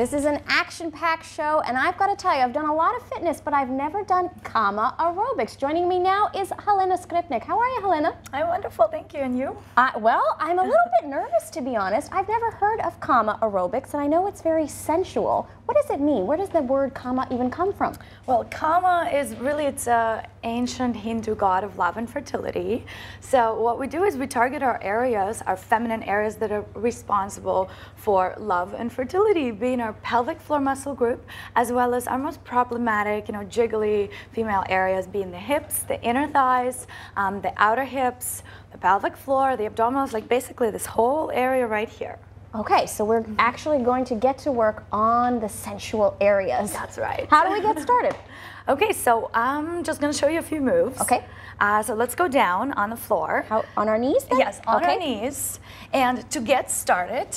This is an action-packed show, and I've got to tell you, I've done a lot of fitness, but I've never done Kama aerobics. Joining me now is Helena Skripnik. How are you, Helena? I'm wonderful, thank you. And you? Well, I'm a little bit nervous, to be honest. I've never heard of Kama aerobics, and I know it's very sensual. What does it mean? Where does the word Kama even come from? Well, Kama is really, it's an ancient Hindu god of love and fertility. So what we do is we target our areas, our feminine areas that are responsible for love and fertility, being our pelvic floor muscle group, as well as our most problematic, jiggly female areas being the hips, the inner thighs, the outer hips, the pelvic floor, the abdominals, like basically this whole area right here. Okay, so we're actually going to get to work on the sensual areas. That's right. How do we get started? Okay, so I'm just going to show you a few moves. Okay. So let's go down on the floor. On our knees then? Yes, on our knees. And to get started,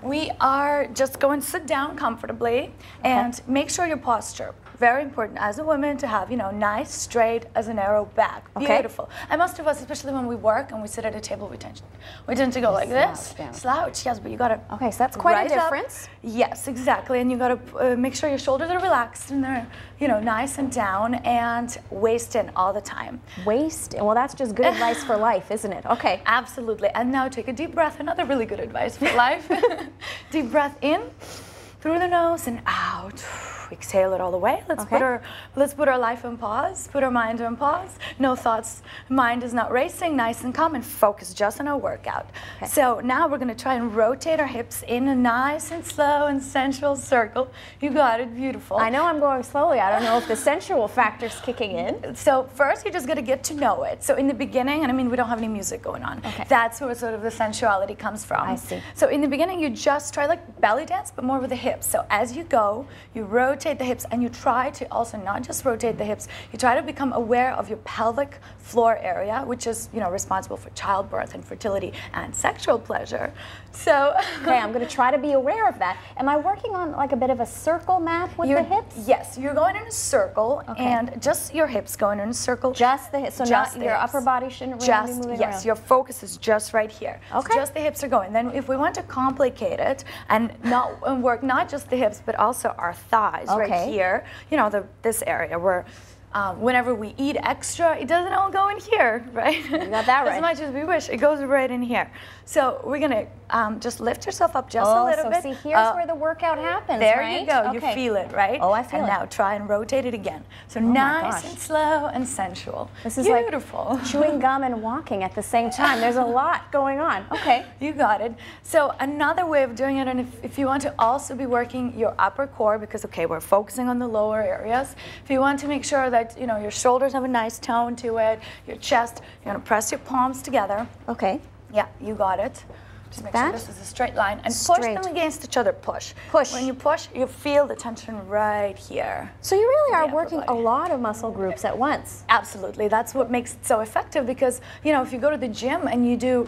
we are just going to sit down comfortably and make sure your posture. Very important as a woman to have, nice, straight as an arrow back. Beautiful. And most of us, especially when we work and we sit at a table, we tend to go like this. Slouch, yes, but you gotta. Okay, so that's quite a difference. Yes, exactly. And you gotta make sure your shoulders are relaxed and they're, nice and down, and waist in all the time. Waist? Well, that's just good advice for life, isn't it? Okay. Absolutely. And now take a deep breath. Another really good advice for life. Deep breath in through the nose and out. Exhale it all the way. Let's put our life on pause. Put our mind on pause. No thoughts. Mind is not racing. Nice and calm, and focus just on our workout. Okay. So now we're going to try and rotate our hips in a nice and slow and sensual circle. You got it. Beautiful. I know I'm going slowly. I don't know if the sensual factor's kicking in. So first, you're just going to get to know it. So in the beginning, and I mean, we don't have any music going on. Okay. That's where sort of the sensuality comes from. I see. So in the beginning, you just try like belly dance, but more with the hips. So as you go, you rotate the hips, and you try to also not just rotate the hips, you try to become aware of your pelvic floor area, which is responsible for childbirth and fertility and sexual pleasure. So okay, I'm going to try to be aware of that. Am I working on like a bit of a circle map with the hips? Yes, you're going in a circle, and just your hips going in a circle. Just the hips, so just not your upper body shouldn't really be moving around. Yes, your focus is just right here. Okay. So just the hips are going. Then if we want to complicate it and work not just the hips but also our thighs right here, this area where whenever we eat extra, it doesn't all go in here, right? You got that right. As much as we wish, it goes right in here. So we're going to just lift yourself up just a little bit. See, here's where the workout happens, There you go. You feel it, right? Oh, I feel it. And now try and rotate it again. So nice and slow and sensual. This is beautiful. Like chewing gum and walking at the same time. There's a lot going on. Okay. You got it. So another way of doing it, and if you want to also be working your upper core, because, we're focusing on the lower areas. If you want to make sure that, your shoulders have a nice tone to it, your chest, you're going to press your palms together. Okay. Yeah, you got it. Just make sure this is a straight line. And push them against each other. Push. Push. When you push, you feel the tension right here. So you really are working a lot of muscle groups at once. Absolutely. That's what makes it so effective, because, if you go to the gym and you do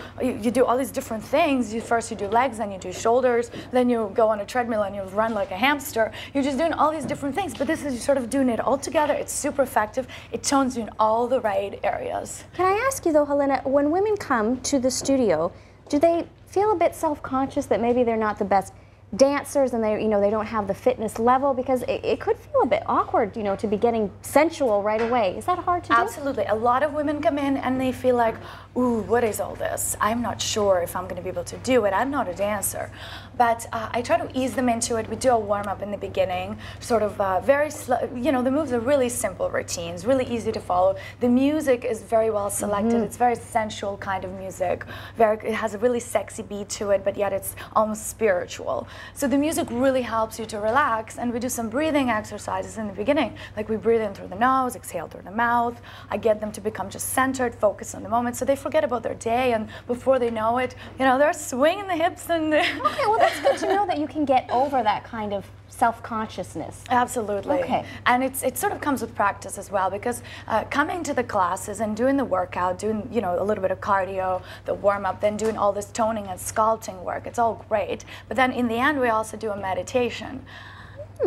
all these different things, first you do legs, then you do shoulders, then you go on a treadmill and you run like a hamster. You're just doing all these different things, but this is sort of doing it all together. It's super effective. It tones you in all the right areas. Can I ask you though, Helena, when women come to the studio, do they feel a bit self-conscious that maybe they're not the best dancers and they don't have the fitness level, because it could feel a bit awkward to be getting sensual right away? Is that hard to do? Absolutely. A lot of women come in and they feel like, ooh, what is all this? I'm not sure if I'm going to be able to do it. I'm not a dancer. But I try to ease them into it. We do a warm-up in the beginning, sort of very slow. The moves are really simple routines, really easy to follow. The music is very well selected. It's very sensual kind of music. It has a really sexy beat to it, but yet it's almost spiritual. So the music really helps you to relax, and we do some breathing exercises in the beginning. Like we breathe in through the nose, exhale through the mouth. I get them to become just centered, focused on the moment, so they forget about their day, and before they know it, they're swinging the hips and... Okay, well that's good to know that you can get over that kind of self-consciousness. Absolutely. Okay. And it sort of comes with practice as well, because coming to the classes and doing the workout, doing a little bit of cardio, the warm-up, then doing all this toning and sculpting work, it's all great. But then in the end, we also do a meditation.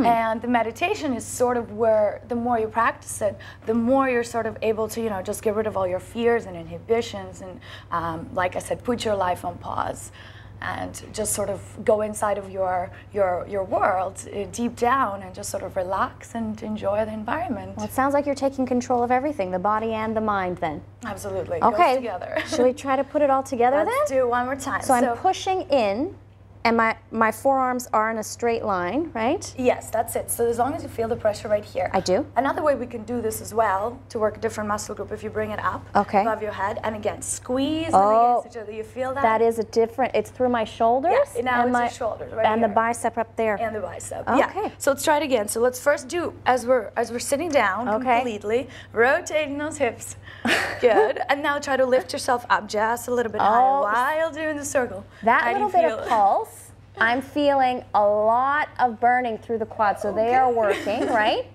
And the meditation is sort of where the more you practice it, the more you're sort of able to, just get rid of all your fears and inhibitions and, like I said, put your life on pause. and just sort of go inside of your world deep down and just sort of relax and enjoy the environment. Well, it sounds like you're taking control of everything, the body and the mind then. Absolutely. Okay. Goes together. Should we try to put it all together then? Let's do it one more time. So I'm pushing in, and my forearms are in a straight line, right? Yes, that's it. So as long as you feel the pressure right here. I do. Another way we can do this as well, to work a different muscle group, if you bring it up above your head, and again, squeeze against each other. You feel that? That is a different, it's through my shoulders? Yes, now and it's your shoulders, right and here. the bicep up there. And the bicep. Okay. Yeah. So let's try it again. So let's first do, as we're sitting down completely, rotating those hips. Good. And now try to lift yourself up just a little bit higher while doing the circle. That little bit of pulse. I'm feeling a lot of burning through the quads, so they are working, right?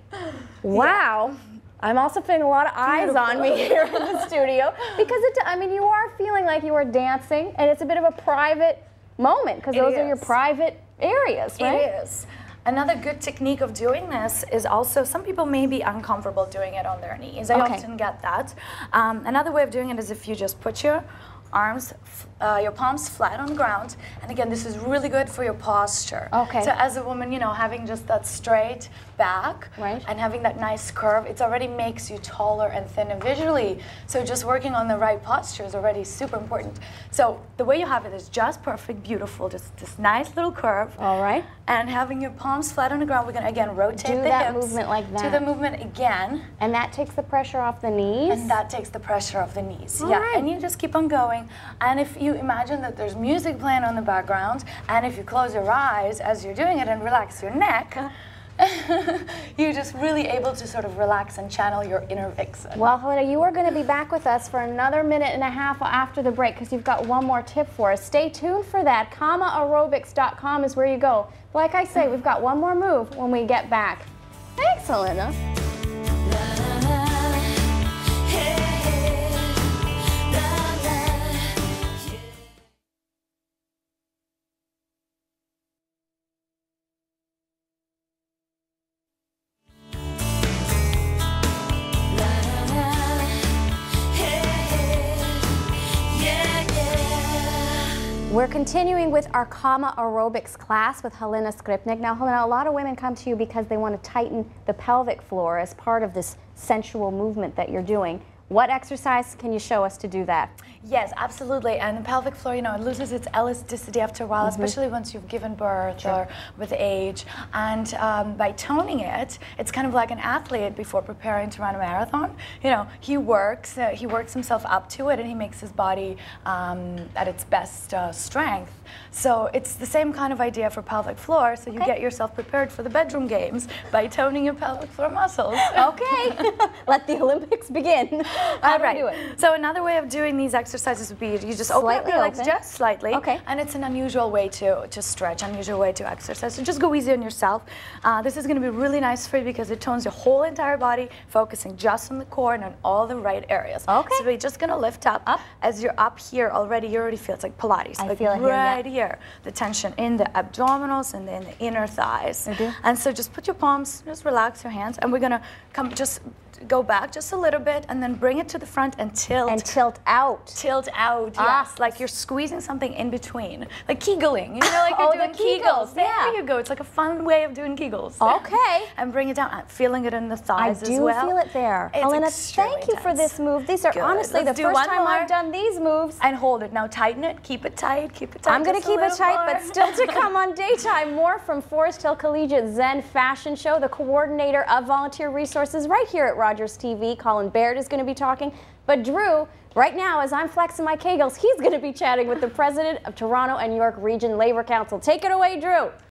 Wow. I'm also feeling a lot of eyes on me here in the studio because I mean, you are feeling like you are dancing, and it's a bit of a private moment because those are your private areas, right? It is. Another good technique of doing this is also, some people may be uncomfortable doing it on their knees. I often get that. Another way of doing it is if you just put your arms, your palms flat on the ground, and again, this is really good for your posture. Okay. So as a woman, you know, having just that straight back and having that nice curve, it already makes you taller and thinner visually. So just working on the right posture is already super important. So the way you have it is just perfect, beautiful, just this nice little curve. All right. And having your palms flat on the ground, we're gonna again rotate do the that hips. movement like that. Do the movement again. And that takes the pressure off the knees? And that takes the pressure off the knees. All yeah, right. and you just keep on going. And if you imagine that there's music playing on the background, and if you close your eyes as you're doing it and relax your neck, you're just really able to sort of relax and channel your inner vixen. Well, Helena, you are going to be back with us for another minute and a half after the break because you've got one more tip for us. Stay tuned for that. Aerobics.com is where you go. Like I say, we've got one more move when we get back. Thanks, Helena. We're continuing with our Kama Aerobics class with Helena Skripnik. Now, Helena, a lot of women come to you because they want to tighten the pelvic floor as part of this sensual movement that you're doing. What exercise can you show us to do that? Yes, absolutely. And the pelvic floor, you know, it loses its elasticity after a while, especially once you've given birth or with age. And by toning it, it's kind of like an athlete before preparing to run a marathon. You know, he works himself up to it, and he makes his body at its best strength. So it's the same kind of idea for pelvic floor. So you get yourself prepared for the bedroom games by toning your pelvic floor muscles. Okay, let the Olympics begin. How do we do it? So another way of doing these exercises would be you just open up your legs just slightly. Okay. And it's an unusual way to stretch, unusual way to exercise. So just go easy on yourself. This is going to be really nice for you because it tones your whole entire body, focusing just on the core and on all the right areas. Okay. So we're just going to lift up. As you're up here already, you already feel it's like Pilates. I like feel it right here. The tension in the abdominals and in the inner thighs. I do. And so just put your palms, just relax your hands, and we're going to go back just a little bit and then bring it to the front and tilt. And tilt out. Tilt out, yes. Like you're squeezing something in between. Like Kegling, you know, like you're doing Kegels. There you go. It's like a fun way of doing Kegels. Okay. And bring it down. I'm feeling it in the thighs as well. I do feel it there. It's Helena, thank you for this move. These are honestly the first time I've done these moves. And hold it. Now tighten it. Keep it tight. Keep it tight. I'm going to keep it tight, but still to come on Daytime. More from Forest Hill Collegiate Zen Fashion Show, the coordinator of volunteer resources right here at Rogers TV. Colin Baird is going to be talking. But Drew, right now, as I'm flexing my Kegels, he's going to be chatting with the president of Toronto and York Region Labour Council. Take it away, Drew.